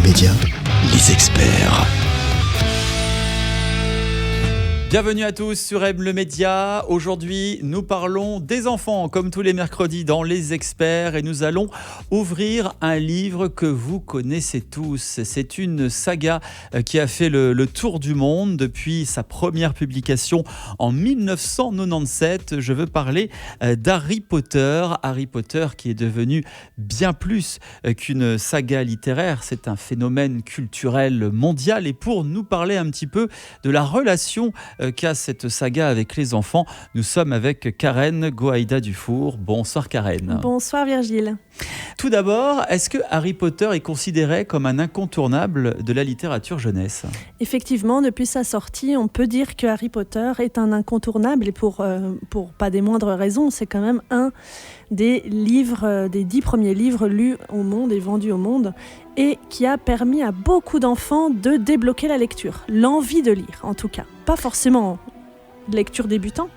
Média, les experts. Bienvenue à tous sur M le Média. Aujourd'hui, nous parlons des enfants, comme tous les mercredis dans Les Experts, et nous allons ouvrir un livre que vous connaissez tous. C'est une saga qui a fait le tour du monde depuis sa première publication en 1997. Je veux parler d'Harry Potter. Harry Potter qui est devenu bien plus qu'une saga littéraire. C'est un phénomène culturel mondial. Et pour nous parler un petit peu de la relation qu'a cette saga avec les enfants, nous sommes avec Karen Goaïda Dufour. Bonsoir Karen. Bonsoir Virgile. Tout d'abord, est-ce que Harry Potter est considéré comme un incontournable de la littérature jeunesse ? Effectivement, depuis sa sortie, on peut dire que Harry Potter est un incontournable et pour pas des moindres raisons, c'est quand même un des livres, des 10 premiers livres lus au monde et vendus au monde et qui a permis à beaucoup d'enfants de débloquer la lecture, l'envie de lire en tout cas. Pas forcément lecture débutant,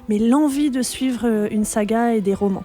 mais l'envie de suivre une saga et des romans.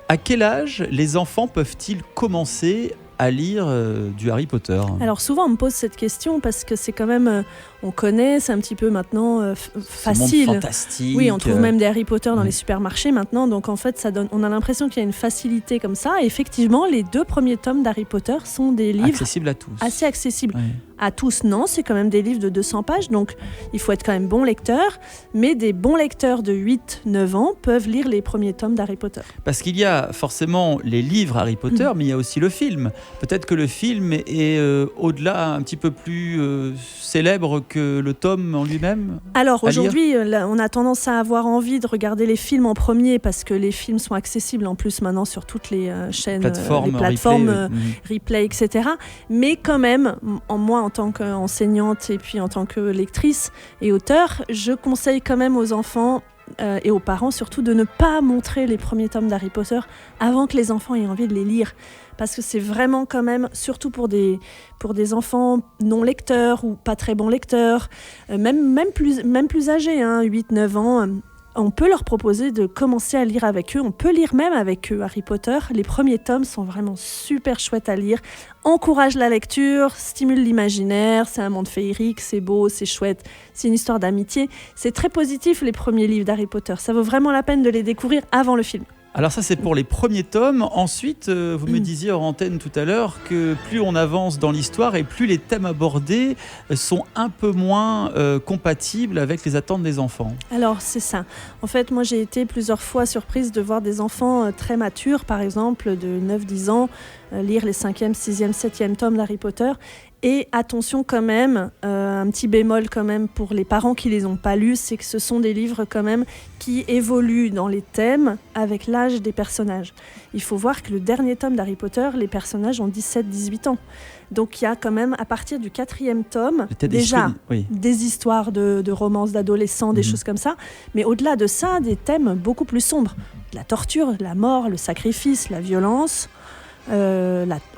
À quel âge les enfants peuvent-ils commencer à lire du Harry Potter ? Alors souvent on me pose cette question parce que c'est quand même, on connaît, c'est un petit peu maintenant facile. Ce monde fantastique. Oui, on trouve même des Harry Potter dans les supermarchés maintenant, donc en fait on a l'impression qu'il y a une facilité comme ça. Et effectivement, les 2 premiers tomes d'Harry Potter sont des livres accessibles à tous. Assez accessibles. Oui. À tous, non, c'est quand même des livres de 200 pages, donc il faut être quand même bon lecteur, mais des bons lecteurs de 8-9 ans peuvent lire les premiers tomes d'Harry Potter. Parce qu'il y a forcément les livres Harry Potter, mais il y a aussi le film. Peut-être que le film est au-delà, un petit peu plus célèbre que le tome en lui-même. Alors aujourd'hui, on a tendance à avoir envie de regarder les films en premier parce que les films sont accessibles en plus maintenant sur toutes les chaînes, les plateformes replay, etc. Mais quand même, moi en tant qu'enseignante et puis en tant que lectrice et auteur, je conseille quand même aux enfants et aux parents surtout de ne pas montrer les premiers tomes d'Harry Potter avant que les enfants aient envie de les lire. Parce que c'est vraiment quand même, surtout pour des enfants non lecteurs ou pas très bons lecteurs, même plus âgés, 8-9 ans, on peut leur proposer de commencer à lire avec eux. On peut lire même avec eux Harry Potter. Les premiers tomes sont vraiment super chouettes à lire. Encourage la lecture, stimule l'imaginaire. C'est un monde féerique, c'est beau, c'est chouette. C'est une histoire d'amitié. C'est très positif les premiers livres d'Harry Potter. Ça vaut vraiment la peine de les découvrir avant le film. Alors ça, c'est pour les premiers tomes. Ensuite, vous me disiez hors antenne tout à l'heure que plus on avance dans l'histoire et plus les thèmes abordés sont un peu moins compatibles avec les attentes des enfants. Alors, c'est ça. En fait, moi, j'ai été plusieurs fois surprise de voir des enfants très matures, par exemple, de 9-10 ans, lire les 5e, 6e, 7e tomes d'Harry Potter. Et attention quand même, un petit bémol quand même pour les parents qui les ont pas lus, c'est que ce sont des livres quand même qui évoluent dans les thèmes avec l'âge des personnages. Il faut voir que le dernier tome d'Harry Potter, les personnages ont 17-18 ans. Donc il y a quand même, à partir du 4e tome, déjà des histoires de romances d'adolescents, des choses comme ça. Mais au-delà de ça, des thèmes beaucoup plus sombres. La torture, la mort, le sacrifice, la violence.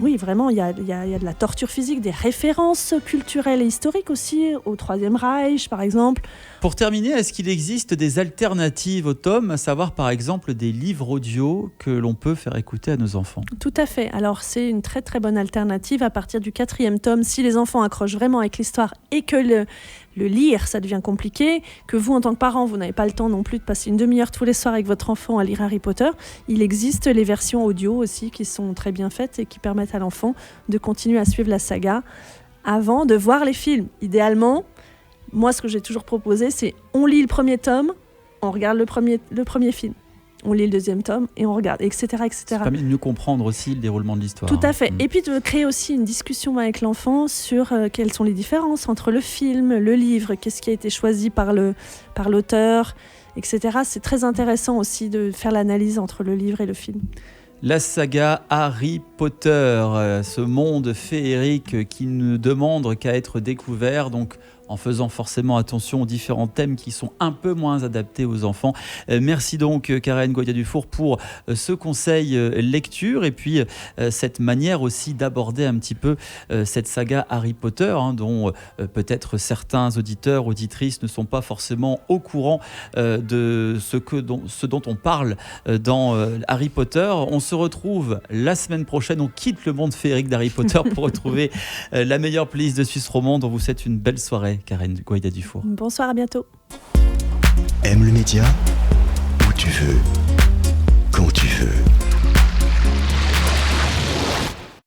Oui, vraiment, il y a de la torture physique, des références culturelles et historiques aussi, au Troisième Reich, par exemple. Pour terminer, est-ce qu'il existe des alternatives aux tomes, à savoir par exemple des livres audio que l'on peut faire écouter à nos enfants ? Tout à fait. Alors, c'est une très très bonne alternative à partir du 4e tome. Si les enfants accrochent vraiment avec l'histoire et que le lire, ça devient compliqué, que vous, en tant que parent, vous n'avez pas le temps non plus de passer une demi-heure tous les soirs avec votre enfant à lire Harry Potter, il existe les versions audio aussi qui sont très bien faites et qui permettent à l'enfant de continuer à suivre la saga avant de voir les films. Idéalement, moi, ce que j'ai toujours proposé, c'est on lit le premier tome, on regarde le premier film. On lit le 2e tome et on regarde, etc. Ça permet de mieux comprendre aussi le déroulement de l'histoire. Tout à fait. Et puis de créer aussi une discussion avec l'enfant sur quelles sont les différences entre le film, le livre, qu'est-ce qui a été choisi par l'auteur, etc. C'est très intéressant aussi de faire l'analyse entre le livre et le film. La saga Harry Potter, ce monde féerique qui ne demande qu'à être découvert. Donc, en faisant forcément attention aux différents thèmes qui sont un peu moins adaptés aux enfants. Merci donc Karen Goya-Dufour pour ce conseil lecture et puis cette manière aussi d'aborder un petit peu cette saga Harry Potter, dont peut-être certains auditeurs, auditrices ne sont pas forcément au courant de ce dont on parle dans Harry Potter. On se retrouve la semaine prochaine. On quitte le monde féerique d'Harry Potter pour retrouver la meilleure playlist de Suisse romande. On vous souhaite une belle soirée, Karen Goya-Dufour. Bonsoir, à bientôt. Aime le média où tu veux.